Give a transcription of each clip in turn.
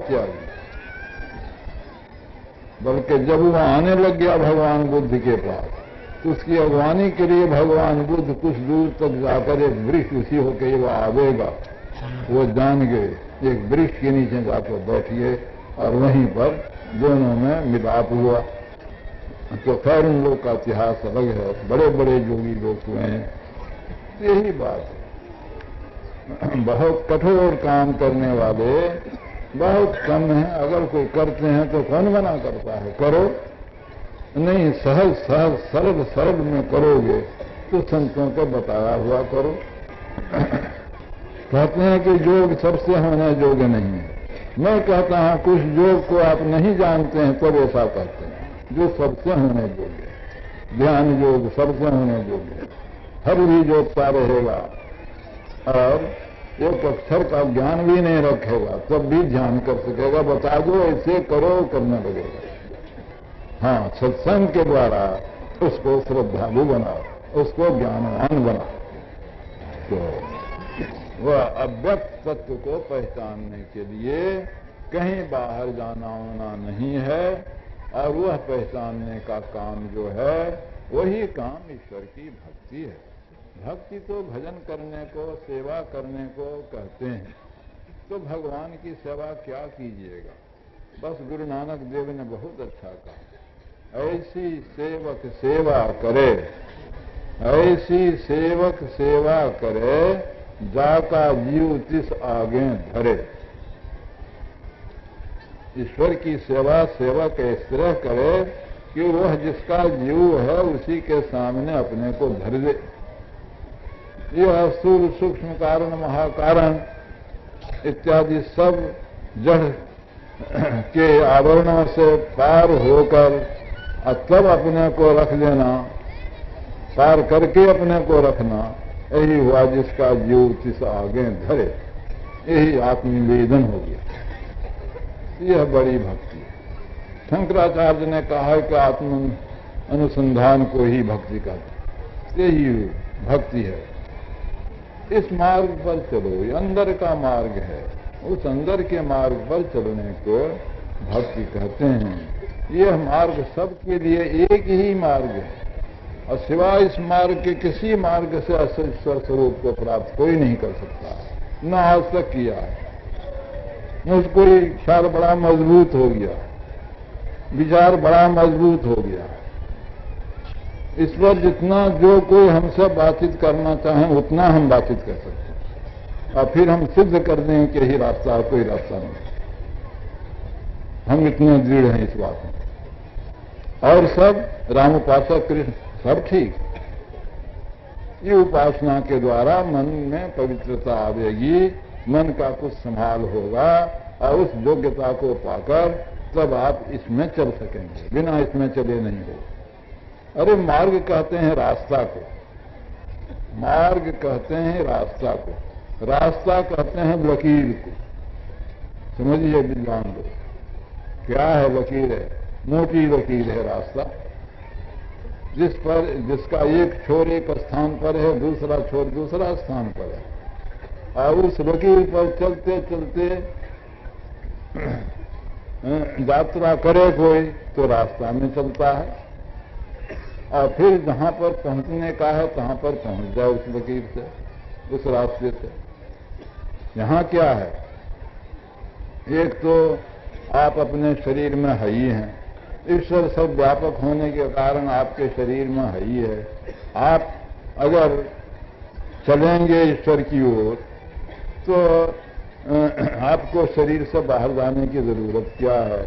त्यागी। बल्कि जब वो आने लग गया भगवान बुद्ध के पास, तो उसकी अगवानी के लिए भगवान बुद्ध कुछ दूर तक जाकर एक वृक्ष उसी होकर वो आवेगा, वो जान गए। एक वृक्ष के नीचे जाकर बैठिए और वहीं पर दोनों में मिलाप हुआ। तो खैर उन लोग का इतिहास अलग है, बड़े बड़े योगी लोग हुए हैं। यही बात है, बहुत कठोर काम करने वाले बहुत कम हैं। अगर कोई करते हैं तो कौन मना करता है, करो। नहीं, सहज सहज सरल सरल में करोगे तो संतों को बताया हुआ करो। कहते हैं कि योग सबसे होने योग्य नहीं है। मैं कहता हूं कुछ योग को आप नहीं जानते हैं तब ऐसा करते हैं, जो सबसे होने योग्य है। ध्यान योग सबसे होने योग्य है, हर भी जोतता रहेगा और एक अक्षर का ज्ञान भी नहीं रखेगा तब भी ध्यान कर सकेगा। बता दो ऐसे करो, करने लगेगा। हाँ, सत्संग के द्वारा उसको श्रद्धालु बनाओ, उसको ज्ञानवान बनाओ। तो वह अव्यक्त तत्व को पहचानने के लिए कहीं बाहर जाना होना नहीं है, और वह पहचानने का काम जो है वही काम ईश्वर की भक्ति है। भक्ति तो भजन करने को, सेवा करने को कहते हैं। तो भगवान की सेवा क्या कीजिएगा? बस गुरु नानक देव ने बहुत अच्छा कहा, ऐसी सेवक सेवा करे, ऐसी सेवक सेवा करे जाका जीव तिस आगे धरे। ईश्वर की सेवा सेवक इस तरह करे कि वह जिसका जीव है उसी के सामने अपने को धर दे। यह स्थूल सूक्ष्म कारण महाकारण इत्यादि सब जड़ के आवरणों से पार होकर तब अपने को रख लेना, पार करके अपने को रखना, यही हुआ जिसका जीव तिस आगे धरे। यही आत्मनिवेदन हो गया। यह बड़ी भक्ति है। शंकराचार्य ने कहा है कि आत्म अनुसंधान को ही भक्ति कहते, यही भक्ति है। इस मार्ग पर चलो, ये अंदर का मार्ग है, उस अंदर के मार्ग पर चलने को भक्ति कहते हैं। यह मार्ग सबके लिए एक ही मार्ग है, और सिवाय इस मार्ग के किसी मार्ग से असल ईश्वर स्वरूप को प्राप्त कोई नहीं कर सकता, न आज तक किया है। मुझको ख्याल बड़ा मजबूत हो गया, विचार बड़ा मजबूत हो गया। इस पर जितना जो कोई हमसे बातचीत करना चाहे उतना हम बातचीत कर सकते हैं, और फिर हम सिद्ध कर दें कि यही रास्ता, कोई रास्ता नहीं। हम इतने दृढ़ हैं इस बात में। और सब रामोपासक कृष्ण सब ठीक। ये उपासना के द्वारा मन में पवित्रता आवेगी, मन का कुछ संभाल होगा, और उस योग्यता को पाकर तब आप इसमें चल सकेंगे, बिना इसमें चले नहीं हो। अरे मार्ग कहते हैं रास्ता को, मार्ग कहते हैं रास्ता को, रास्ता कहते हैं लकीर को। समझिए विद्वान लोग, क्या है लकीर? है मोटी लकीर है रास्ता, जिस पर जिसका एक छोर एक स्थान पर है, दूसरा छोर दूसरा स्थान पर है, और उस लकीर पर चलते चलते यात्रा करे कोई तो रास्ता में चलता है, और फिर जहां पर पहुंचने का है तहां पर पहुंच जाए उस लकीर से, उस रास्ते से। यहां क्या है? एक तो आप अपने शरीर में है ही हैं, ईश्वर सब व्यापक होने के कारण आपके शरीर में है ही है। आप अगर चलेंगे ईश्वर की ओर तो आपको शरीर से बाहर जाने की जरूरत क्या है?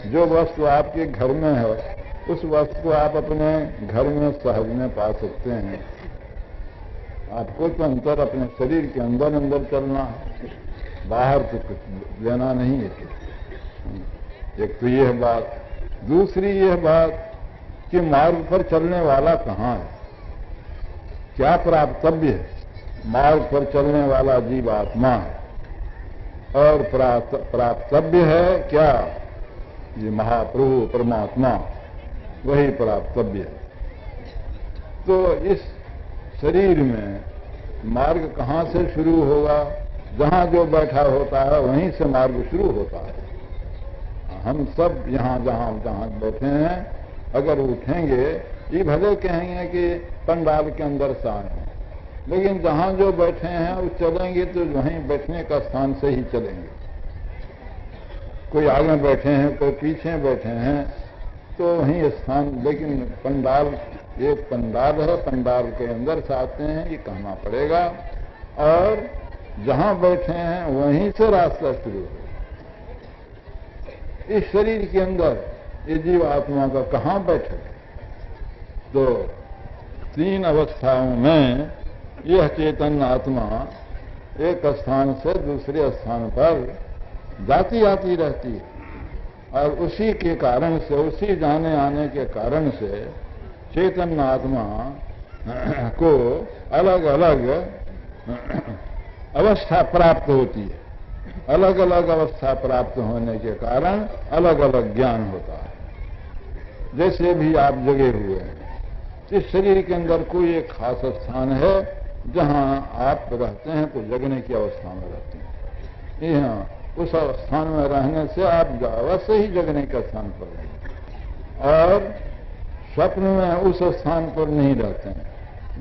जो वस्तु आपके घर में है उस वस्तु को आप अपने घर में सहज में पा सकते हैं। आपको तो अंतर अपने शरीर के अंदर अंदर चलना है, बाहर तो कुछ लेना नहीं है। एक तो यह बात। दूसरी यह बात कि मार्ग पर चलने वाला कहाँ है, क्या प्राप्तव्य है? मार्ग पर चलने वाला जीवात्मा है, और प्राप्तव्य है क्या? ये महाप्रभु परमात्मा, वही प्राप्तव्य है। तो इस शरीर में मार्ग कहाँ से शुरू होगा? जहां जो बैठा होता है वहीं से मार्ग शुरू होता है। हम सब यहाँ जहाँ बैठे हैं, अगर उठेंगे, ये भले कहेंगे कि पंडाल के अंदर से आए हैं, लेकिन जहाँ जो बैठे हैं वो चलेंगे तो वहीं बैठने का स्थान से ही चलेंगे। कोई आगे बैठे हैं, कोई पीछे बैठे हैं, तो वहीं स्थान, लेकिन पंडाल एक पंडाल है, पंडाल के अंदर से आते हैं, ये कहना पड़ेगा। और जहां बैठे हैं वहीं से रास्ता शुरू है। इस शरीर के अंदर ये जीव आत्मा का कहां बैठक है? तो 3 अवस्थाओं में यह चेतन आत्मा एक स्थान से दूसरे स्थान पर जाती आती रहती है, और उसी के कारण से, उसी जाने आने के कारण से चेतन आत्मा को अलग अलग अवस्था प्राप्त होती है। अलग अलग अवस्था प्राप्त होने के कारण अलग अलग ज्ञान होता है। जैसे भी आप जगे हुए हैं, इस शरीर के अंदर कोई एक खास स्थान है जहां आप रहते हैं, तो जगने की अवस्था में रहते हैं। यहाँ उस स्थान में रहने से आप अवश्य ही जगने के स्थान पर रहेंगे, और स्वप्न में उस स्थान पर नहीं रहते हैं,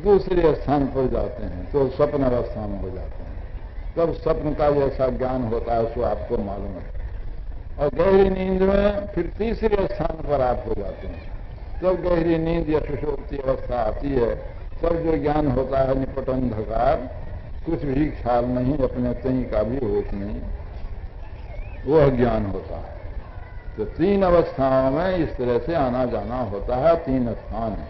दूसरे स्थान पर जाते हैं, तो स्वप्न अवस्था में हो जाते हैं। तब स्वप्न का जैसा ज्ञान होता है उसको आपको मालूम है, और गहरी नींद में फिर तीसरे स्थान पर आप हो जाते हैं। जब गहरी नींद या सुषुप्ति अवस्था आती है, तब जो ज्ञान होता है निपट अंधकार, कुछ भी ख्याल नहीं, अपने कहीं का भी होश नहीं, वह ज्ञान होता है। तो 3 अवस्थाओं में इस तरह से आना जाना होता है। 3 स्थान है।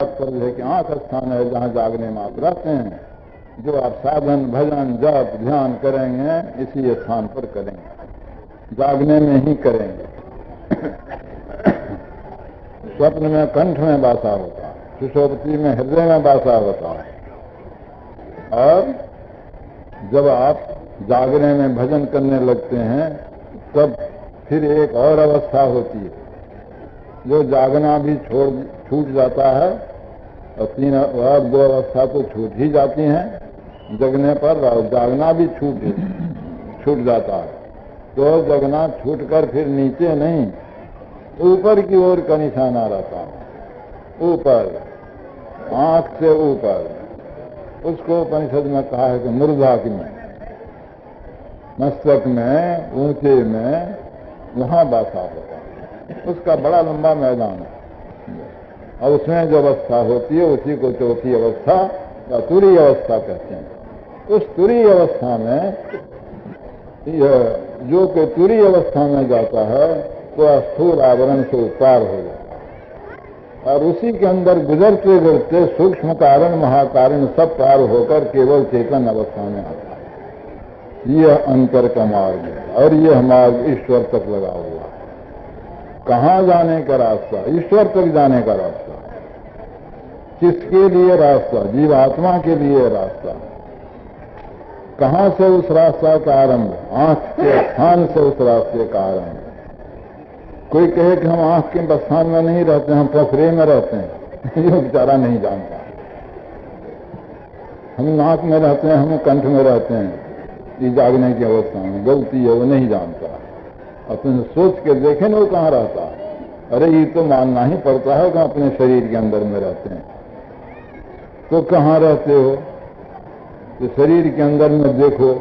तात्पर्य है कि 8 स्थान है जहां जागने में आप रहते हैं। जो आप साधन, भजन, जप, ध्यान करेंगे इसी स्थान पर करेंगे, जागने में ही करेंगे। स्वप्न में कंठ में वासा होता है, सुषुप्ति में हृदय में वासा होता है, और जब आप जागने में भजन करने लगते हैं तब फिर एक और अवस्था होती है, जो जागना भी छूट जाता है, और 3 और 2 अवस्था तो छूट ही जाती हैं जगने पर, और जागना भी छूट जाता है। तो जगना छूटकर फिर नीचे नहीं, ऊपर की ओर का निशाना रहता है, ऊपर, आंख से ऊपर। उसको उपनिषद में कहा है कि मूर्धाग्नि में, मस्तक में, ऊंचे में, वहां बासा होता है। उसका बड़ा लंबा मैदान है, और उसमें जो अवस्था होती है उसी को चौथी अवस्था या तुरीय अवस्था कहते हैं। उस तुरीय अवस्था में जो कि तुरीय अवस्था में जाता है तो स्थूल आवरण से उत्पार हो जाता है, और उसी के अंदर गुजरते गुजरते सूक्ष्म कारण, महाकारण सब पार होकर केवल चेतन अवस्था में आता है। यह अंतर का मार्ग है, और यह मार्ग ईश्वर तक लगा हुआ है। कहां जाने का रास्ता? ईश्वर तक जाने का रास्ता। किसके लिए रास्ता? जीवात्मा के लिए रास्ता। कहां से उस रास्ता का आरंभ? आंख के स्थान से उस रास्ते का आरंभ। कोई कहे कि हम आंख के स्थान में नहीं रहते, हम पसरे में रहते हैं, ये बेचारा नहीं जानता। हम नाक में रहते हैं, हम कंठ में रहते हैं, ये जागने की अवस्था में गलती है, वो नहीं जानता। अपने सोच के देखें वो कहाँ रहता है। अरे ये तो मानना ही पड़ता है कि अपने शरीर के अंदर में रहते हैं। तो कहाँ रहते हो? तो शरीर के अंदर में देखो।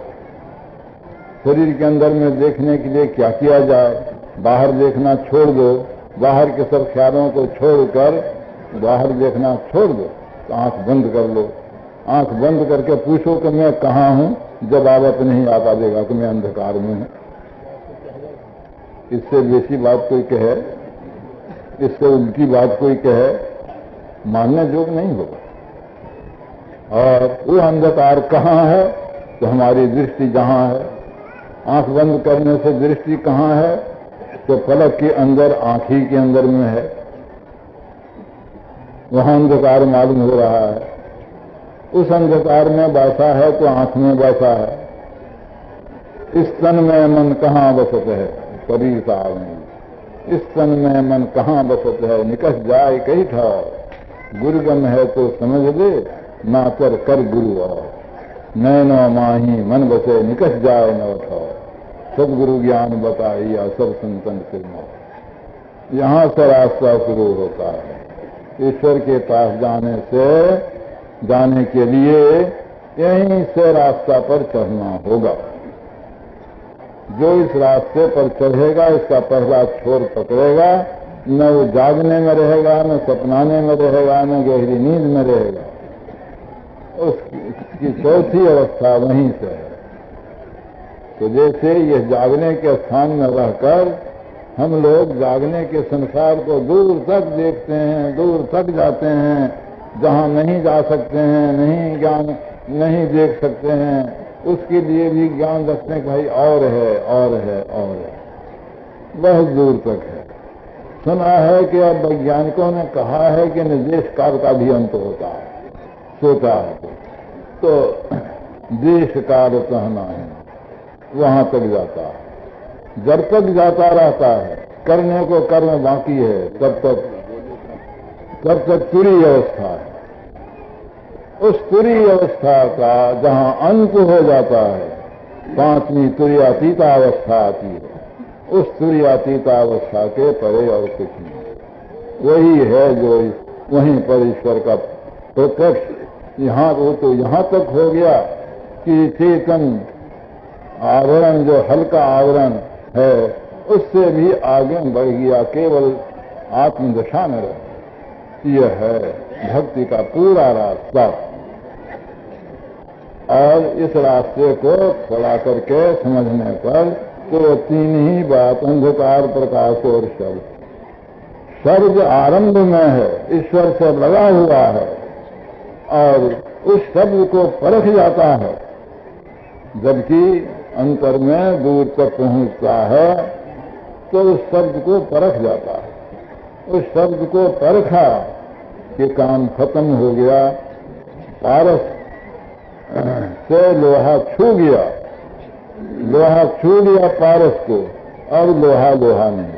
शरीर के अंदर में देखने के लिए क्या किया जाए? बाहर देखना छोड़ दो, बाहर के सब ख्यालों को छोड़कर बाहर देखना छोड़ दो, तो आंख बंद कर लो। आंख बंद करके पूछो कि मैं कहाँ हूं, जवाब अपने ही आता देगा कि मैं अंधकार में हूं। इससे बेसी बात कोई कहे, इससे उल्टी बात कोई कहे, मानने जोग नहीं होगा। और वो अंधकार कहाँ है? तो हमारी दृष्टि जहां है। आंख बंद करने से दृष्टि कहाँ है? तो पलक के अंदर, आंख ही के अंदर में है, वहां अंधकार मालूम हो रहा है। उस अंधकार में बासा है तो आंख में बासा है। इस तन में मन कहाँ बसत है? कबीर साहब ने, इस तन में मन कहाँ बसत है? निकस जाए कई ठाव, गुरुगम है तो समझ ले, ना कर गुरु और नैनो माही मन बसे निकस जाए न उठाओ। सदगुरु ज्ञान बताइया सब संतन सिरमा। यहाँ से रास्ता शुरू होता है। ईश्वर के पास जाने के लिए यहीं से रास्ता पर चढ़ना होगा। जो इस रास्ते पर चढ़ेगा, इसका पहला छोर पकड़ेगा, न वो जागने में रहेगा, न सपनाने में रहेगा, न गहरी नींद में रहेगा। उसकी चौथी अवस्था वहीं से है। तो जैसे यह जागने के स्थान में रहकर हम लोग जागने के संसार को दूर तक देखते हैं, दूर तक जाते हैं, जहाँ नहीं जा सकते हैं, नहीं ज्ञान नहीं देख सकते हैं, उसके लिए भी ज्ञान रखने का भाई और है, और है, और है, बहुत दूर तक है। सुना है कि अब वैज्ञानिकों ने कहा है कि निर्देश काल का भी अंत होता है, सोता है तो देश काल कहना है, वहां तक जाता है। जब तक जाता रहता है, करने को कर्म बाकी है, तब तक तुरी अवस्था है। उस तुरी अवस्था का जहां अंत हो जाता है, पांचवी तुर्यातीता अवस्था आती है। उस तुर्यातीता अवस्था के परे और कुछ नहीं। वही है जो वहीं पर ईश्वर का प्रत्यक्ष यहाँ वो तो यहाँ तक हो गया कि चेतन आवरण जो हल्का आवरण है उससे भी आगे बढ़ गया, केवल आत्मदशा में रह। यह है भक्ति का पूरा रास्ता। और इस रास्ते को थोड़ा करके समझने पर तो तीन ही बात, अंधकार, प्रकाश और शब्द। शब्द आरंभ में है, ईश्वर से लगा हुआ है और उस शब्द को परख जाता है, जबकि अंतर में दूर तक पहुंचता है तो उस शब्द को परख जाता है। उस शब्द को परखा कि काम खत्म हो गया, पारस से लोहा छू गया, लोहा छू लिया पारस को, अब लोहा लोहा नहीं।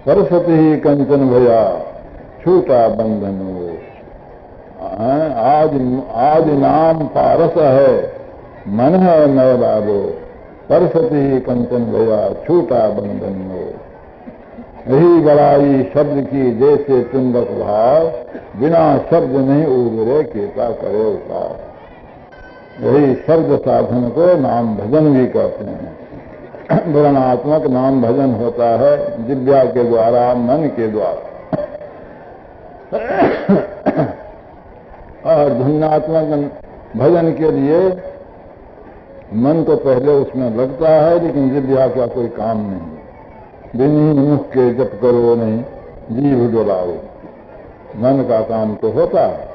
सरस्वती ही कंचन भया छूटा बंधन हो। आज नाम पारस है, मन है मैं बाबो, सरस्वती ही कंचन भया छूटा बंधन हो। यही बड़ाई शब्द की जैसे चुंबक भाव, बिना शब्द नहीं उगरे केता करे उतार। यही शब्द साधन को नाम भजन भी कहते हैं। वर्णात्मक नाम भजन होता है जिह्वा के द्वारा, मन के द्वारा। और ध्वन्यात्मक भजन के लिए मन तो पहले उसमें लगता है, लेकिन जिह्वा का कोई काम नहीं। बिनी मुख के जप करो नहीं, जीभ डोलाओ। मन का काम तो होता है,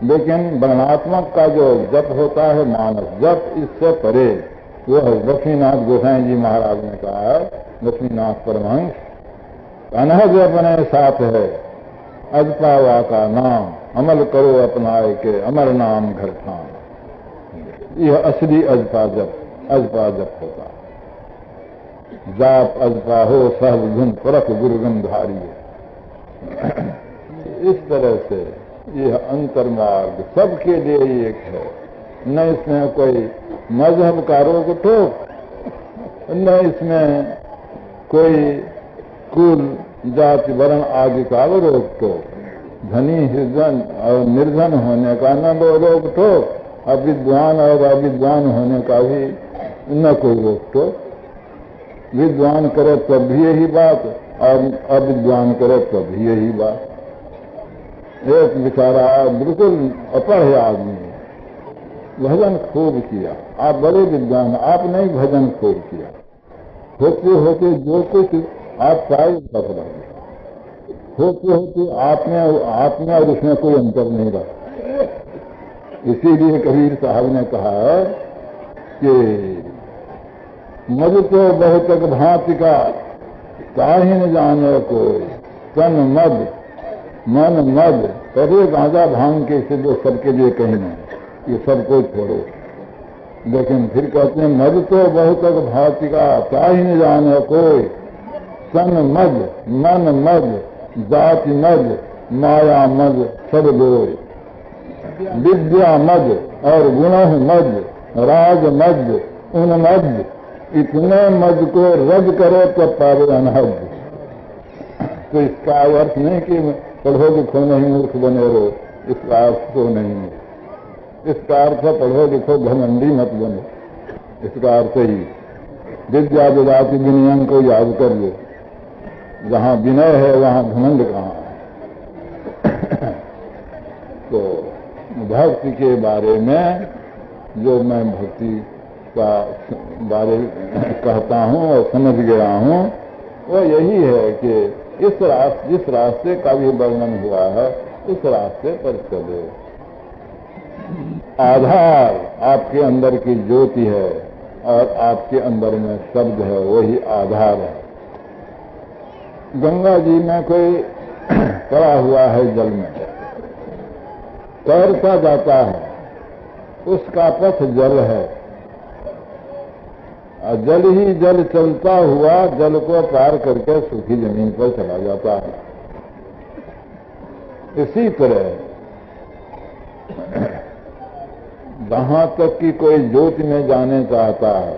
लेकिन वर्णात्मक का जो जप होता है, मानस जप, इससे परे वो लक्ष्मीनाथ गोसाई जी महाराज ने कहा है, लक्ष्मीनाथ परमहंस, अनहद अपने साथ है अजपावा का नाम, अमल करो अपनाए के अमर नाम घर ठाम। यह असली अजपा जप होता है। जाप अजपा हो सहज धुन परख गुरुगन धारी। इस तरह से यह अंतर्मार्ग सबके लिए एक है। न इसमें कोई मजहब का रोक टोक, न इसमें कोई कुल जाति वर्ण आदि का रोक टोक। धनी निर्धन और निर्धन होने का न रोक टोक, अविद्वान और अविद्वान होने का भी न कोई रोक टोक। विद्वान करे तब भी यही बात और अविद्वान करे तब भी यही बात। एक बेचारा बिल्कुल अपढ़ आदमी, भजन खूब किया, आप बड़े विद्वान, आपने ही भजन खूब किया, होते होते जो कुछ आप पाए सब रह गया। होते होते आप में और उसमें कोई अंतर नहीं रहा। इसीलिए कबीर साहब ने कहा है कि मज तो बहुत भांति का ताहि न जाने कोई, तन मद मन मद। पहले गांजा भांग के सिद्ध सबके लिए कहीं नहीं, ये सबको छोड़ो। लेकिन फिर कहते हैं मद तो बहुत भांति का ताहि न जाने कोई, तन मद मन मद जाति मद माया मद सब लोय। विद्या मद और गुण मद राज मद उन्मद इतने मद को रद्द करो तब पावे अनहद। तो इसका अर्थ नहीं कि पढ़ो लिखो नहीं मूर्ख बने रहो, इसका अर्थ तो नहीं है। इसका अर्थ है पढ़ो लिखो घमंडी मत बनो, इसका अर्थ ही विद्या विदाति विनयन को याद कर लो। जहां विनय है वहां घमंड कहाँ है। तो भक्ति के बारे में जो मैं भक्ति का बारे कहता हूं और समझ गया हूं वो यही है कि जिस रास्ते का भी वर्णन हुआ है उस रास्ते पर चले। आधार आपके अंदर की ज्योति है और आपके अंदर में शब्द है, वही आधार है। गंगा जी में कोई पड़ा हुआ है जल में, तैरता जाता है, उसका पथ जल है और जल ही जल चलता हुआ जल को पार करके सूखी जमीन पर चला जाता है। इसी तरह जहां तक कि कोई ज्योति में जाने चाहता है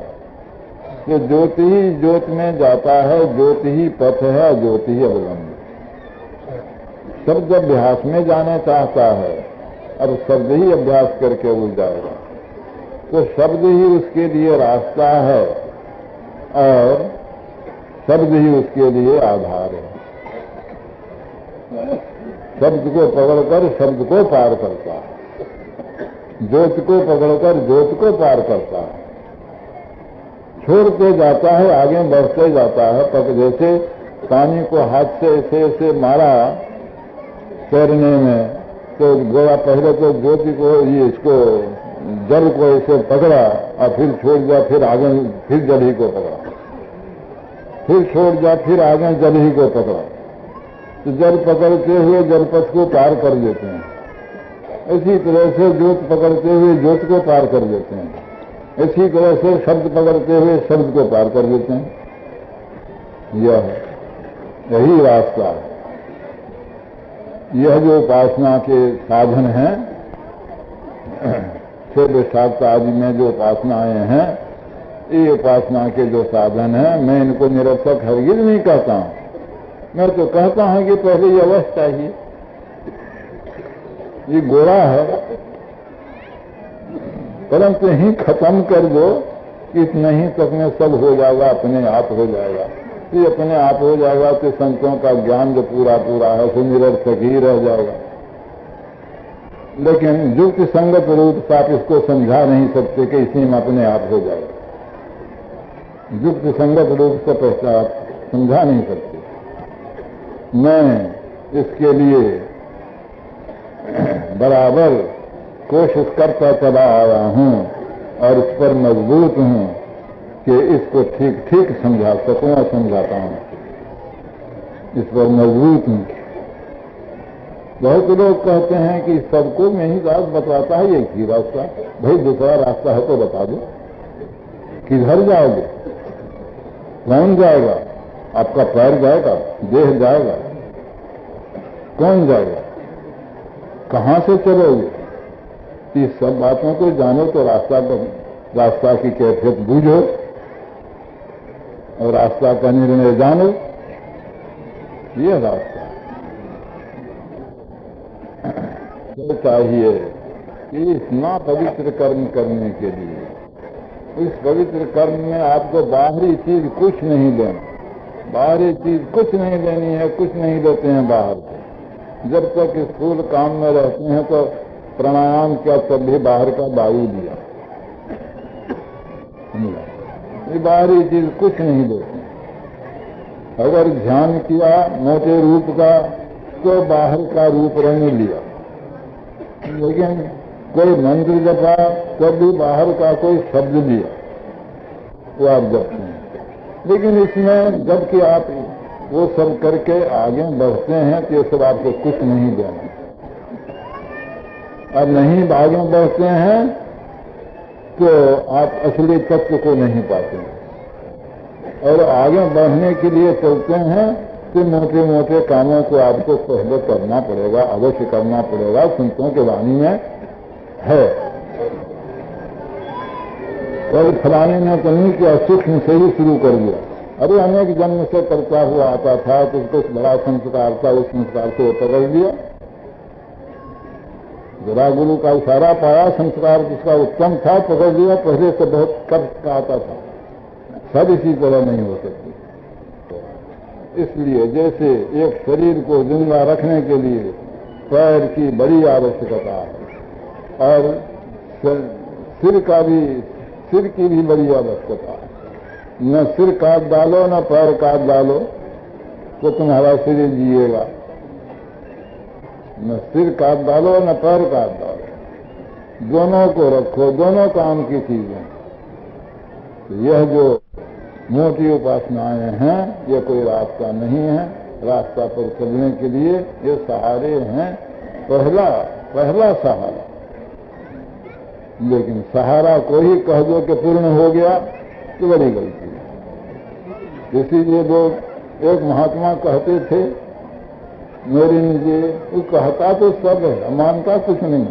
तो ज्योति ही ज्योति में जाता है, ज्योति ही पथ है, ज्योति ही अवलंब। शब्द अभ्यास में जाने चाहता है, अब शब्द ही अभ्यास करके वो जाएगा, तो शब्द ही उसके लिए रास्ता है और शब्द ही उसके लिए आधार है। शब्द को पकड़कर शब्द को पार करता है, ज्योति को पकड़कर ज्योति को पार करता है, छोड़ते जाता है, आगे बढ़ते जाता है। पक जैसे पानी को हाथ से ऐसे ऐसे मारा तैरने में, तो गोवा पहले तो ज्योति को ये इसको जल को ऐसे पकड़ा और फिर छोड़ दिया, फिर आगे फिर जल ही को पकड़ा, फिर छोड़ दिया, फिर आगे जल ही को पकड़ा, तो जल पकड़ते हुए जलपथ को पार कर देते हैं। इसी तरह से ज्योत पकड़ते हुए ज्योत को पार कर देते हैं, इसी तरह से शब्द पकड़ते हुए शब्द को पार कर देते हैं। यही रास्ता है। यह जो उपासना के साधन हैं, छह शास्त्र आदि में जो उपासनाएं हैं, ये उपासना के जो साधन हैं, मैं इनको निरर्थक हरगिज नहीं कहता हूं। मैं तो कहता हूं कि पहले ये अवश्य चाहिए। ये गोरा है, परंतु ही खत्म कर दो, इतना ही तक में सब हो जाएगा, अपने आप हो जाएगा। ये अपने आप हो जाएगा तो संतों का ज्ञान जो पूरा पूरा है सो निरर्थक ही रह जाएगा। लेकिन युक्ति संगत रूप से आप इसको समझा नहीं सकते कि इसी में अपने आप हो जाएगा। युक्ति संगत रूप से पैसा आप समझा नहीं सकते। मैं इसके लिए बराबर कोशिश करता चला आया हूं और इस पर मजबूत हूं कि इसको ठीक ठीक समझा सकूं और समझाता हूं। इस पर मजबूत हूं। बहुत लोग कहते हैं कि सबको मैं ही रात बताता है एक ही रास्ता। भाई दूसरा रास्ता है तो बता दो, किधर जाओगे, कौन जाएगा, आपका पैर जाएगा, देह जाएगा, कौन जाएगा, कहां से चलोगे? इस सब बातों को जानो तो रास्ता की कैफियत बूझो और रास्ता का निर्णय जानो। ये रास्ता तो चाहिए कि इतना पवित्र कर्म करने के लिए, इस पवित्र कर्म में आपको बाहरी चीज कुछ नहीं देना, बाहरी चीज कुछ नहीं लेनी है, कुछ नहीं लेते हैं बाहर से। जब तक स्थूल काम में रहते हैं तो प्राणायाम किया, तब भी बाहर का वायु दिया, ये बाहरी चीज कुछ नहीं देते। अगर ध्यान किया मोटे रूप का तो बाहर का रूप रंग लिया, लेकिन कोई मंत्र जपा तब भी बाहर का कोई शब्द लिया, वो आप जपते हैं। लेकिन इसमें जबकि आप वो सब करके आगे बढ़ते हैं तो ये सब आपको कुछ नहीं देना। और नहीं आगे बढ़ते हैं तो आप असली तत्व को नहीं पाते हैं। और आगे बढ़ने के लिए चलते हैं तो मोटे मोटे कामों को आपको पहले करना पड़ेगा, अवश्य करना पड़ेगा। संतों के वाणी में है और फलाने ने तो नहीं किया, सूक्ष्म से ही शुरू कर दिया। अरे अनेक जन्म से करता हुआ आता था तो उसको बड़ा संस्कार था, उस संस्कार से पकड़ लिया। जरा गुरु का इशारा पाया, संस्कार जिसका उत्तम था पकड़ लिया। पहले से बहुत कब का आता था, सब इसी तरह नहीं हो सकती। इसलिए जैसे एक शरीर को जिंदा रखने के लिए पैर की बड़ी आवश्यकता है और सिर की भी बड़ी आवश्यकता है। न सिर काट डालो न पैर काट डालो तो तुम्हारा शरीर जिएगा। न सिर काट डालो न पैर काट डालो, दोनों को रखो, दोनों काम की चीजें। यह जो मोटी उपासनाएं हैं ये कोई रास्ता नहीं है। रास्ता पर चलने के लिए ये सहारे हैं, पहला सहारा। लेकिन सहारा को ही कह दो कि पूर्ण हो गया तो बड़ी गलती है। इसीलिए लोग, एक महात्मा कहते थे मेरे जी, वो कहता तो सब है, मानता कुछ नहीं।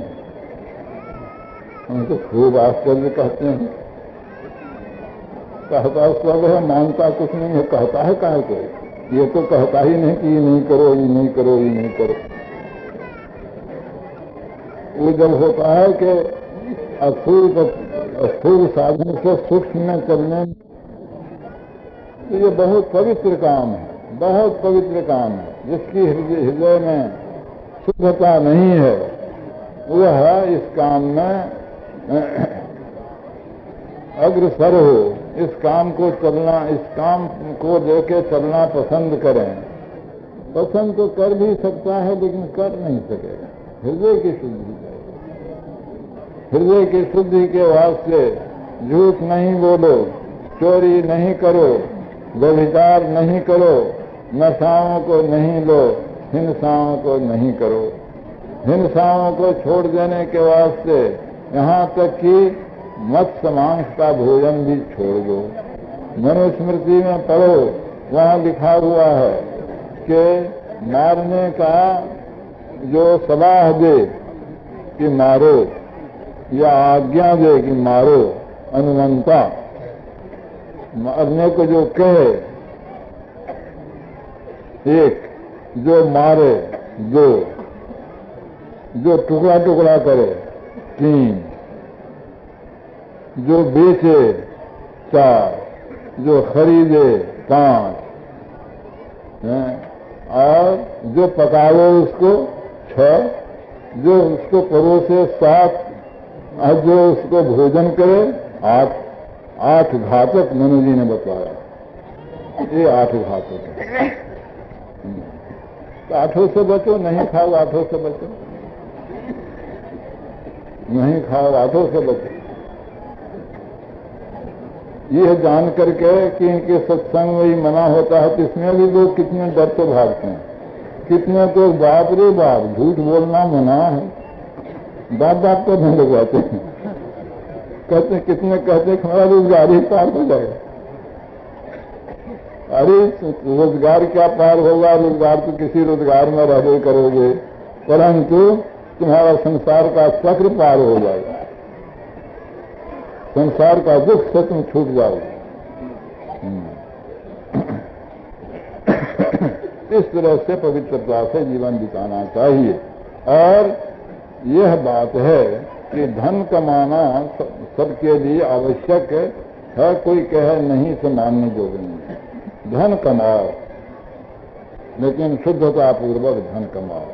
हम तो खूब आश्चर्य कहते हैं, कहता सब है मानता कुछ नहीं है। कहता है काहे को? ये तो कहता ही नहीं कि ये नहीं करो, ये नहीं करो, ये नहीं करो। वो जब होता है कि स्थूल साधन से सूक्ष्म में चलने, तो ये बहुत पवित्र काम है, बहुत पवित्र काम है। जिसकी हृदय में शुद्धता नहीं है वह इस काम में अग्रसर हो, इस काम को चलना, इस काम को लेके चलना पसंद करें। पसंद तो कर भी सकता है लेकिन कर नहीं सकेगा। हृदय की शुद्धि चाहिए। हृदय की शुद्धि के वास्ते झूठ नहीं बोलो, चोरी नहीं करो, व्यभिचार नहीं करो, नशाओं को नहीं लो, हिंसाओं को नहीं करो। हिंसाओं को छोड़ देने के वास्ते यहाँ तक कि मत्स्य मांस का भोजन भी छोड़ दो। मनुस्मृति में पढ़ो, वहाँ लिखा हुआ है कि मारने का जो सलाह दे कि मारो या आज्ञा दे कि मारो, अनुमंता, मारने को जो कहे एक, जो मारे दो, जो टुकड़ा टुकड़ा करे तीन, जो बेचे चार, जो खरीदे पांच, और जो पकावे उसको छह, जो उसको परोसे सात, और जो उसको भोजन करे आठ। 8 घातक मनु जी ने बताया, ये 8 घातक है। तो 8 से बचो, नहीं खाओ 8 से बचो, नहीं खाओ 8 से बचो। यह जान करके कि इनके सत्संग में ही मना होता है तो इसमें भी लोग कितने डर से भागते हैं। कितने तो बाप रे बाप, झूठ बोलना मना है, बाप को नहीं लगवाते हैं। कहते कितने कहते हमारा रोजगार ही पार हो जाएगा। अरे रोजगार क्या पार होगा? रोजगार तो किसी रोजगार में रहते करोगे, परंतु तुम्हारा संसार का चक्र पार हो जाएगा, संसार का दुख से तुम छूट जाओगे। इस तरह से पवित्रता से जीवन बिताना चाहिए। और यह बात है कि धन कमाना सबके लिए आवश्यक है, कोई कहे नहीं से मानने योग्य नहीं। धन कमाओ, लेकिन शुद्धता पूर्वक धन कमाओ।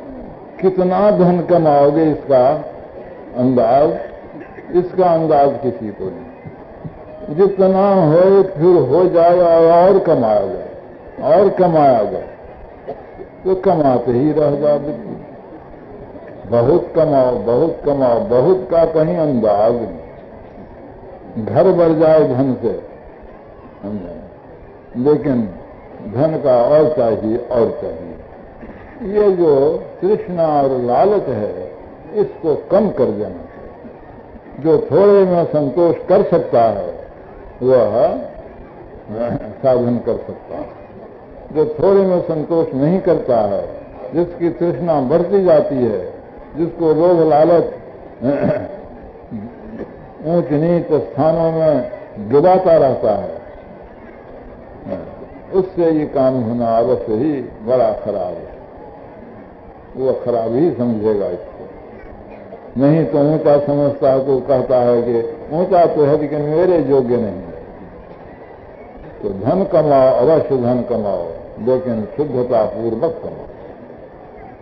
कितना धन कमाओगे इसका अंदाज किसी को नहीं। जितना हो फिर हो जाए और कमाया जाए और कमाया जाए, तो कमाते ही रह जाओगे। बहुत कमाओ, बहुत कमाओ, बहुत का कहीं अंदाज नहीं। घर भर जाए धन से, लेकिन धन का और चाहिए और चाहिए। ये जो तृष्णा और लालच है, इसको कम कर देना। जो थोड़े में संतोष कर सकता है वह साधन कर सकता है। जो थोड़े में संतोष नहीं करता है, जिसकी तृष्णा बढ़ती जाती है, जिसको लोभ लालच ऊंच नीच स्थानों में डुबाता रहता है, उससे ये काम होना अवश्य ही बड़ा खराब है। वो खराब ही समझेगा इसको, नहीं तो ऊंचा समझता है तो कहता है कि ऊंचा तो है लेकिन मेरे योग्य नहीं है। तो धन कमाओ, अवश्य धन कमाओ, लेकिन शुद्धता पूर्वक कमाओ।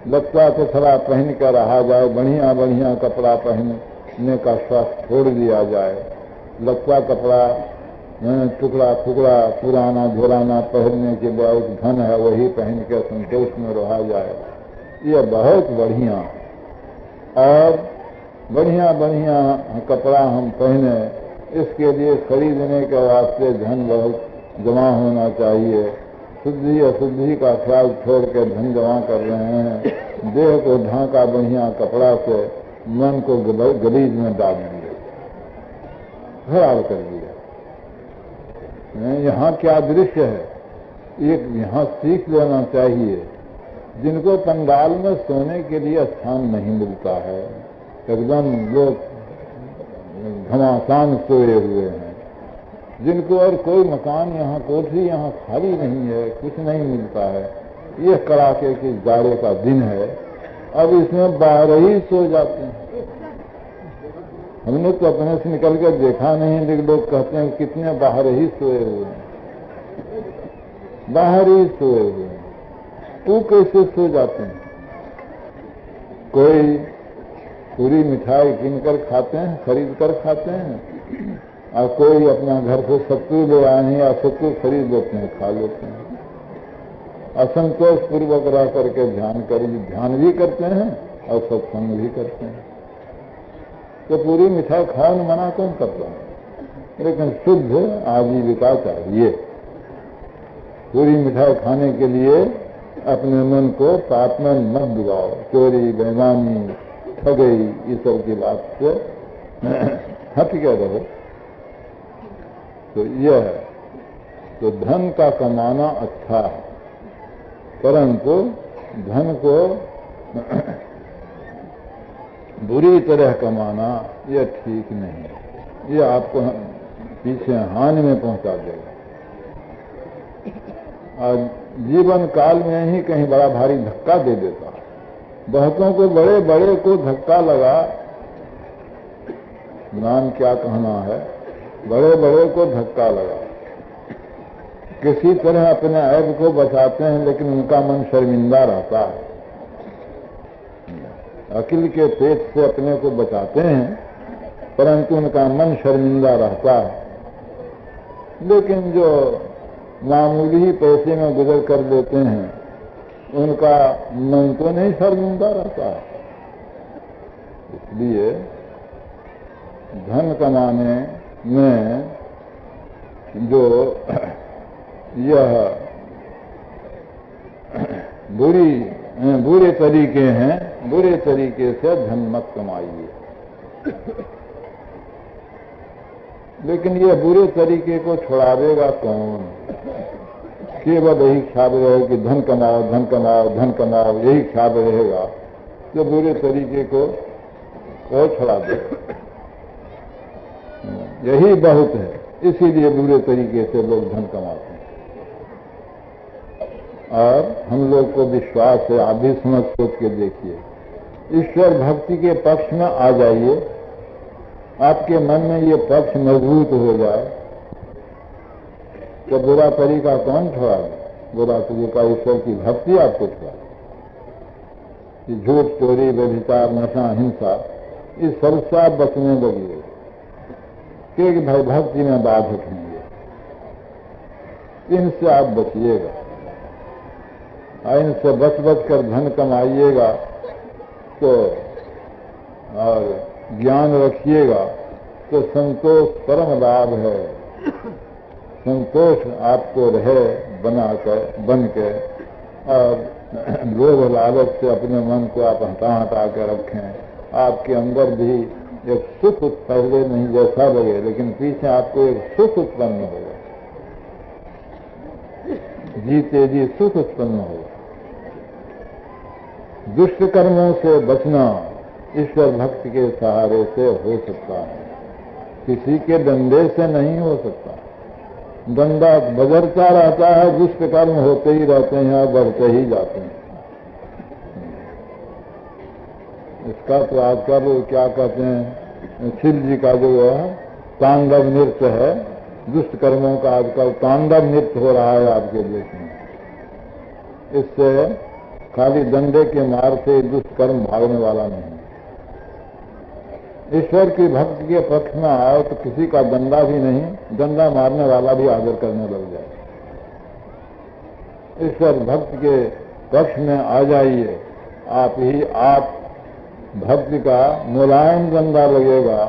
लगता तो थोड़ा पहन कर रहा जाए, बढ़िया बढ़िया कपड़ा पहनने का शौक छोड़ दिया जाए, लगता कपड़ा टुकड़ा टुकड़ा पुराना धुराना पहनने के बाद धन है वही पहन के संतोष में रहा जाए, ये बहुत बढ़िया। और बढ़िया बढ़िया कपड़ा हम पहने, इसके लिए खरीदने के वास्ते धन बहुत जमा होना चाहिए। शुद्धि अशुद्धि का ख्याल छोड़ के धन जमा कर रहे हैं। देह को ढांका बढ़िया कपड़ा से, मन को गलीज में डाल दिए, खराब कर दिया। यहाँ क्या दृश्य है, एक यहाँ सीख लेना चाहिए। जिनको पंडाल में सोने के लिए स्थान नहीं मिलता है, एकदम लोग घमासान सोए हुए हैं, जिनको और कोई मकान यहाँ कोठरी यहाँ खाली नहीं है, कुछ नहीं मिलता है, ये कड़ाके की जाड़े का दिन है, अब इसमें बाहर ही सो जाते हैं। हमने तो अपने से निकल कर देखा नहीं, लेकिन लोग कहते हैं कितने बाहर ही सोए हुए हैं, बाहर ही सोए हुए हैं। वो कैसे सो जाते हैं? कोई पूरी मिठाई कीनकर खाते हैं, खरीद कर खाते हैं, और कोई अपना घर से सत्तू ले आए हैं या सत्तू खरीद लेते हैं, खा लेते हैं। असंतोष पूर्वक रह करके ध्यान भी करते हैं और सत्संग भी करते हैं। तो पूरी मिठाई खाओ न मना कौन करता है, लेकिन शुद्ध आजीविका चाहिए। पूरी मिठाई खाने के लिए अपने मन को पाप में मत डुबाओ, चोरी बेईमानी ठगई इस सब की बात से हट के रहो। तो यह है, तो धन का कमाना अच्छा है, परंतु धन को बुरी तरह कमाना यह ठीक नहीं है, यह आपको पीछे हानि में पहुंचा देगा। और जीवन काल में ही कहीं बड़ा भारी धक्का दे देता है। बहुतों को बड़े बड़े को धक्का लगा, नाम क्या कहना है, बड़े बड़े को धक्का लगा, किसी तरह अपने ऐब को बचाते हैं, लेकिन उनका मन शर्मिंदा रहता है। अकिल के पेट से अपने को बचाते हैं, परंतु उनका मन शर्मिंदा रहता है। लेकिन जो मामूली ही पैसे में गुजर कर देते हैं, उनका मन तो नहीं शर्मिंदा रहता है। इसलिए धन कमाने में जो यह बुरे तरीके हैं, बुरे तरीके से धन मत कमाइए। लेकिन ये बुरे तरीके को छुड़ावेगा कौन? केवल यही ख्याल रहे कि धन कमाओ धन कमाओ धन कमाओ, यही ख्याल रहेगा तो बुरे तरीके को छुड़ा देगा। यही बहुत है, इसीलिए बुरे तरीके से लोग धन कमाते हैं। और हम लोग को विश्वास है, आप भी समझ सोच के देखिए, ईश्वर भक्ति के पक्ष में आ जाइए, आपके मन में ये पक्ष मजबूत हो जाए तो बुरा तरीका कौन छोड़ा दे? बुरा तरीका ईश्वर की भक्ति आपको छोड़ा। झूठ चोरी व्यभिचार नशा हिंसा इस सबसे आप बचने लगिए, क्योंकि भाई भक्ति में बाधक हैं ये, इनसे आप बचिएगा। और इनसे बच बच कर धन कमाइएगा तो, और ज्ञान रखिएगा तो संतोष परम लाभ है। संतोष आपको रहे बन के, और लोभ लालच से अपने मन को आप हटा कर रखें। आपके अंदर भी एक सुख पहले नहीं जैसा लगे, लेकिन पीछे आपको एक सुख उत्पन्न होगा, जीते जी सुख उत्पन्न होगा। दुष्ट कर्मों से बचना ईश्वर भक्ति के सहारे से हो सकता है। किसी के डंडे से नहीं हो सकता। डंडा बजरता रहता है, दुष्ट कर्म होते ही रहते हैं और बढ़ते ही जाते हैं। इसका तो आजकल क्या कहते हैं, शिव जी का जो है तांडव नृत्य है, दुष्ट कर्मों का आजकल तांडव नृत्य हो रहा है आपके देश में। इससे खाली डंडे के मार से दुष्ट कर्म भागने वाला नहीं। ईश्वर की भक्ति के पक्ष में आओ तो किसी का डंडा भी नहीं, डंडा मारने वाला भी आदर करने लग जाए। ईश्वर भक्ति के पक्ष में आ जाइए, आप भक्ति का मुलायम डंडा लगेगा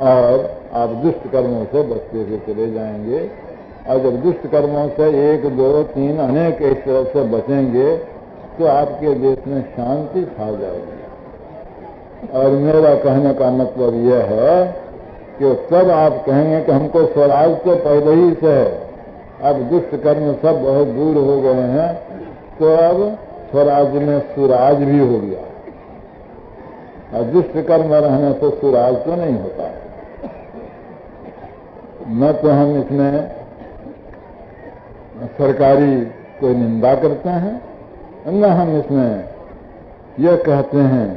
और आप दुष्ट कर्मों से बचते हुए चले जाएंगे। और जब दुष्ट कर्मों से 1, 2, 3 अनेक इस तरह से बचेंगे तो आपके देश में शांति छा जाएगी। और मेरा कहने का मतलब यह है कि तब आप कहेंगे कि हमको स्वराज तो पहले ही से है, अब दुष्ट कर्म सब बहुत दूर हो गए हैं, तो अब स्वराज में सुराज भी हो गया। और दुष्ट कर्म रहने से सुराज तो नहीं होता। न तो हम इसमें सरकारी कोई निंदा करते हैं, न हम इसमें यह कहते हैं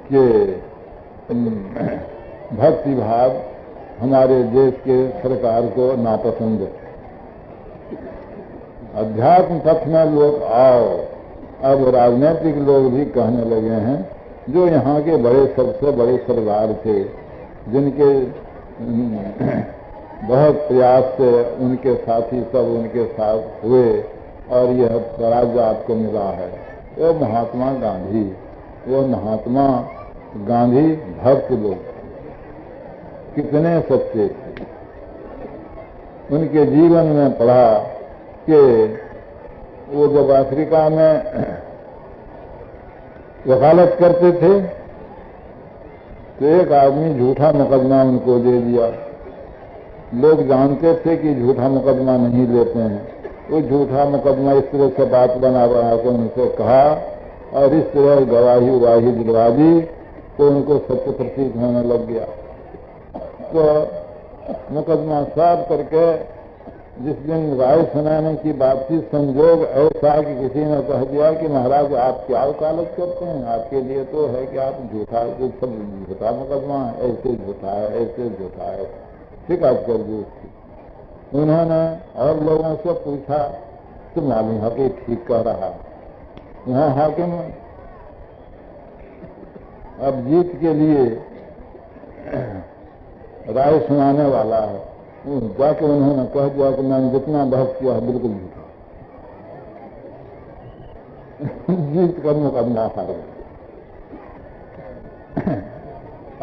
कि भक्ति भाव हमारे देश के सरकार को नापसंद है। अध्यात्म पथ में लोग आओ। अब राजनीतिक लोग भी कहने लगे हैं, जो यहाँ के बड़े सबसे बड़े सरदार थे, जिनके बहुत प्रयास से उनके साथी सब उनके साथ हुए और यह स्वराज्य आपको मिला है, वो महात्मा गांधी, वो महात्मा गांधी भक्त लोग कितने सच्चे थे। उनके जीवन में पढ़ा कि वो जब अफ्रीका में वकालत करते थे तो एक आदमी झूठा मुकदमा उनको दे दिया। लोग जानते थे कि झूठा मुकदमा नहीं लेते हैं, वो झूठा मुकदमा इस तरह से बात बना के उनसे कहा और इस तरह गवाही उवाही दिलवा दी तो उनको सत्य प्रतीत होने लग गया। तो मुकदमा साफ करके जिस दिन राय सुनाने की बात थी, संजोग ऐसा कि किसी ने कह दिया कि महाराज आप क्या वकालत करते हैं, आपके लिए तो है कि आप झूठा, जो सब झूठा मुकदमा है, ऐसे झूठा है, ऐसे झूठा है, शिकायत कर दी उसकी। उन्होंने और लोगों से पूछा तो मालूम है कि ठीक कह रहा। यहाँ हाकिम अब जीत के लिए राय सुनाने वाला है, जाके उन्होंने कह दिया कि मैंने जितना बहस किया है बिल्कुल झूठा। जीत कर मुकदमा हार गया।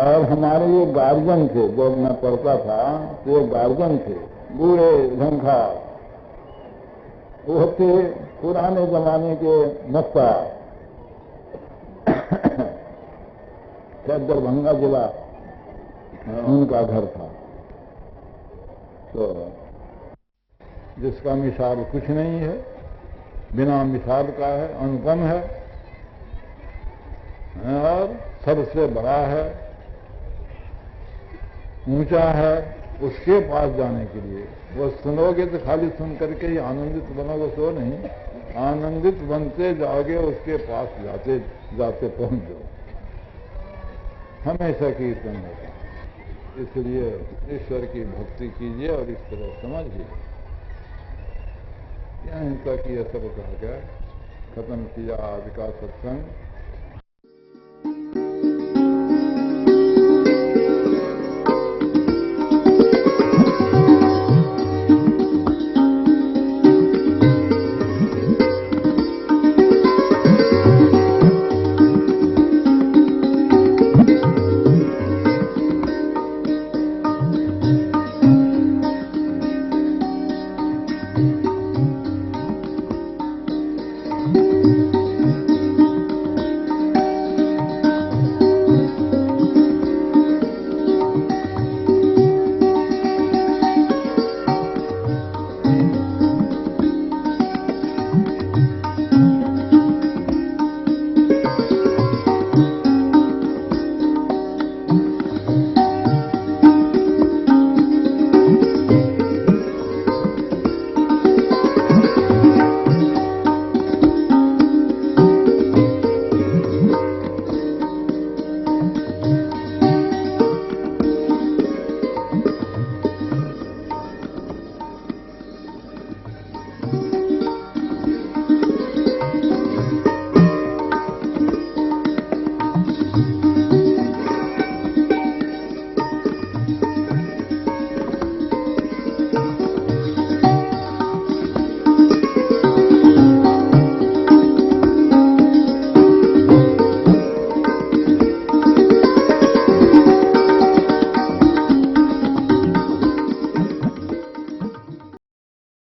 और हमारे ये गार्जियन थे, जब मैं पढ़ता था तो ये गार्जियन थे, बूढ़े झंखा, वो थे पुराने जमाने के नक्शा, दरभंगा जिला उनका घर था। तो जिसका मिसाल कुछ नहीं है, बिना मिसाल का है, अनुपम है और सबसे बड़ा है, ऊंचा है, उसके पास जाने के लिए वो सुनोगे तो खाली सुन करके ही आनंदित बनोगे सो नहीं, आनंदित बनते जाओगे, उसके पास जाते जाते पहुंच जाओ। हमेशा कीर्तन होता है। इसलिए ईश्वर की भक्ति कीजिए और इस तरह समझिए। यहीं तक ये सब कह कर खत्म किया आज का सत्संग।